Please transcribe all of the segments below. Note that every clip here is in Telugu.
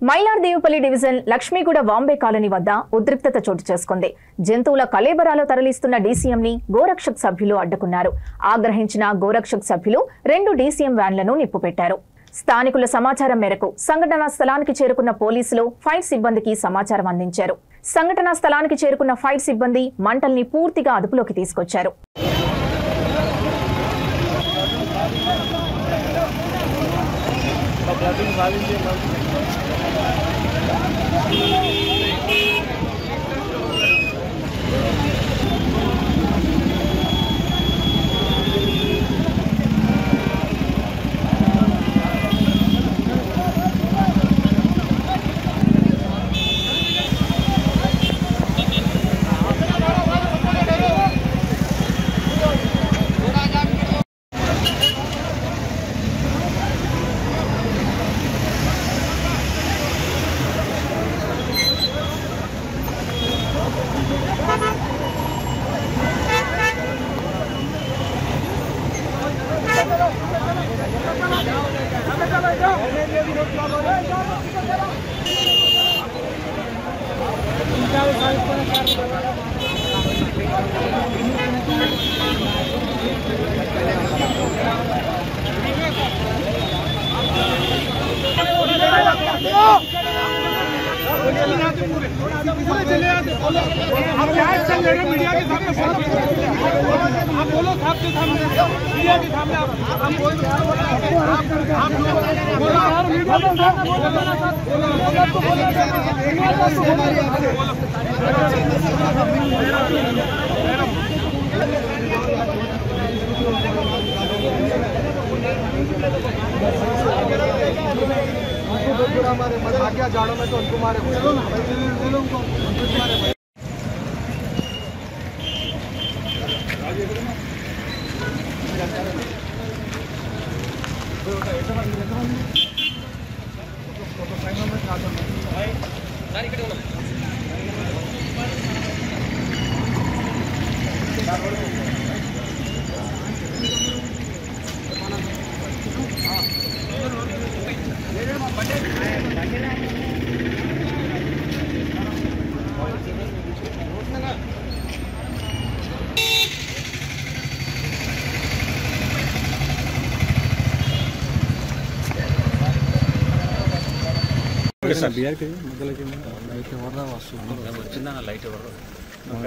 మైలార్దేవుపల్లి డివిజన్ లక్ష్మీగూడ బాంబే కాలనీ వద్ద ఉద్రిక్తత చోటు చేసుకుంది. జంతువుల కళేబరాలు తరలిస్తున్న డీసీఎంని గోరక్షక్ సభ్యులు అడ్డుకున్నారు. ఆగ్రహించిన గోరక్షక్ సభ్యులు 2 డీసీఎం వ్యాన్లను నిప్పుపెట్టారు. స్థానికుల సమాచారం మేరకు సంఘటనా స్థలానికి చేరుకున్న పోలీసులు ఫైర్ సిబ్బందికి సమాచారం అందించారు. సంఘటనా స్థలానికి చేరుకున్న ఫైర్ సిబ్బంది మంటల్ని పూర్తిగా అదుపులోకి తీసుకొచ్చారు. आप क्या एक्शन ले रहे हैं मीडिया के सामने? आप बोलो साहब के सामने, मीडिया के सामने आप बोलो हमारे आ गया जाड़ों में तो उनको मारे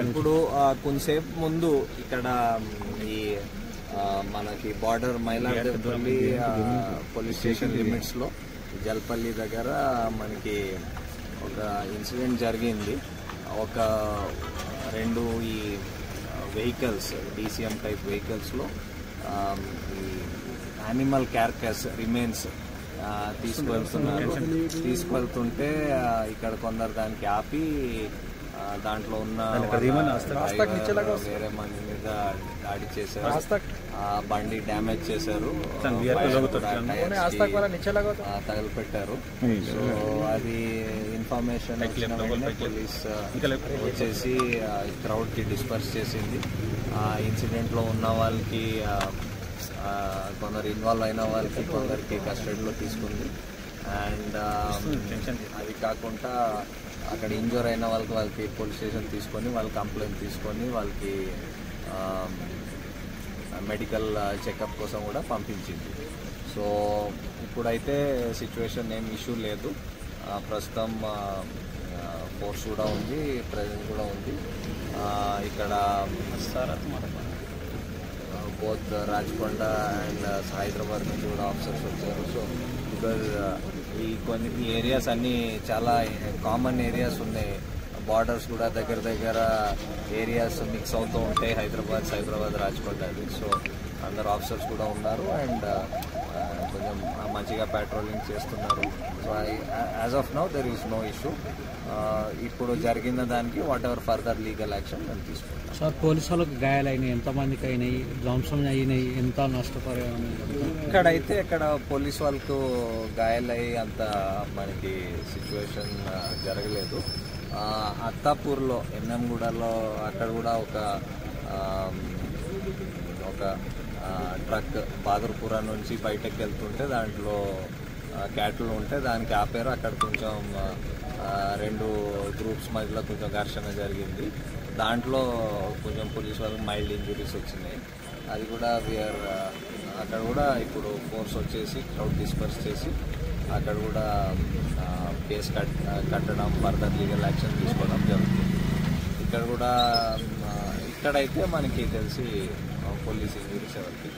ఇప్పుడు కొంతసేపు ముందు ఇక్కడ ఈ మనకి border Mailardevpally police station limits లో జల్పల్లి దగ్గర మనకి ఒక ఇన్సిడెంట్ జరిగింది. ఒక 2 ఈ వెహికల్స్ డీసీఎం టైప్ వెహికల్స్ లో ఈ యానిమల్ క్యార్కస్ రిమైన్స్ తీసుకెళ్తుంటే ఇక్కడ కొందరు దానికి ఆపి దాంట్లో ఉన్న వేరే మంది మీద దాడి చేశారు. బండి డ్యామేజ్ చేశారు, తగలపెట్టారు. సో అది ఇన్ఫర్మేషన్ వచ్చిన వెంటనే పోలీస్ వచ్చేసి క్రౌడ్ కి డిస్పర్స్ చేసింది. ఇన్సిడెంట్ లో ఉన్న వాళ్ళకి కొందరు ఇన్వాల్వ్ అయిన వాళ్ళకి కొందరికి కస్టడీలో తీసుకుంది. అండ్ అది కాకుండా అక్కడ ఇంజూర్ అయిన వాళ్ళకి పోలీస్ స్టేషన్ తీసుకొని వాళ్ళ కంప్లైంట్ తీసుకొని వాళ్ళకి మెడికల్ చెకప్ కోసం కూడా పంపించింది. సో ఇప్పుడైతే సిచ్యువేషన్ ఏం ఇష్యూ లేదు. ప్రస్తుతం ఫోర్స్ కూడా ఉంది, ప్రెజెంట్ కూడా ఉంది. ఇక్కడ బోత్ రాజకొండ అండ్ హైదరాబాద్ నుంచి కూడా ఆఫీసర్స్ వచ్చారు. సో బికాజ్ ఈ కొన్ని ఏరియాస్ అన్నీ చాలా కామన్ ఏరియాస్ ఉన్నాయి. బార్డర్స్ కూడా దగ్గర ఏరియాస్ మిక్స్ అవుతూ ఉంటాయి, సైబరాబాద్ రాజకొండ అది. సో అందరు ఆఫీసర్స్ కూడా ఉన్నారు అండ్ కొంచెం మంచిగా పెట్రోలింగ్ చేస్తున్నారు. So as of now there is no issue. ఇప్పుడు జరిగిన దానికి whatever further legal action మేము తీసుకుంటాం. సార్, పోలీసు వాళ్ళకి గాయాలైనాయి, ఎంతమందికి అయినాయి, ధ్వంసం అయినాయి, ఎంత నష్టపరిహారం? ఇక్కడైతే పోలీసు వాళ్ళకు గాయాలయ్యి అంత మనకి సిచ్యువేషన్ జరగలేదు. అత్తాపూర్లో ఎన్ఎంగూడలో అక్కడ కూడా ఒక ట్రక్ బాదర్పురా నుంచి బయటకు వెళ్తుంటే దాంట్లో క్యాటిల్ ఉంటే దానికి ఆపారు. అక్కడ కొంచెం 2 గ్రూప్స్ మధ్యలో కొంచెం ఘర్షణ జరిగింది. దాంట్లో కొంచెం పోలీస్ వాళ్ళకి మైల్డ్ ఇంజురీస్ వచ్చినాయి. అది కూడా అక్కడ కూడా ఇప్పుడు ఫోర్స్ వచ్చేసి క్రౌడ్ డిస్పర్స్ చేసి అక్కడ కూడా కేసు కట్టడం, ఫర్దర్ లీగల్ యాక్షన్ తీసుకోవడం జరుగుతుంది. ఇక్కడ కూడా ఇక్కడైతే మనకి తెలిసి పోలీస్ ఇంజురీస్ ఎవరికి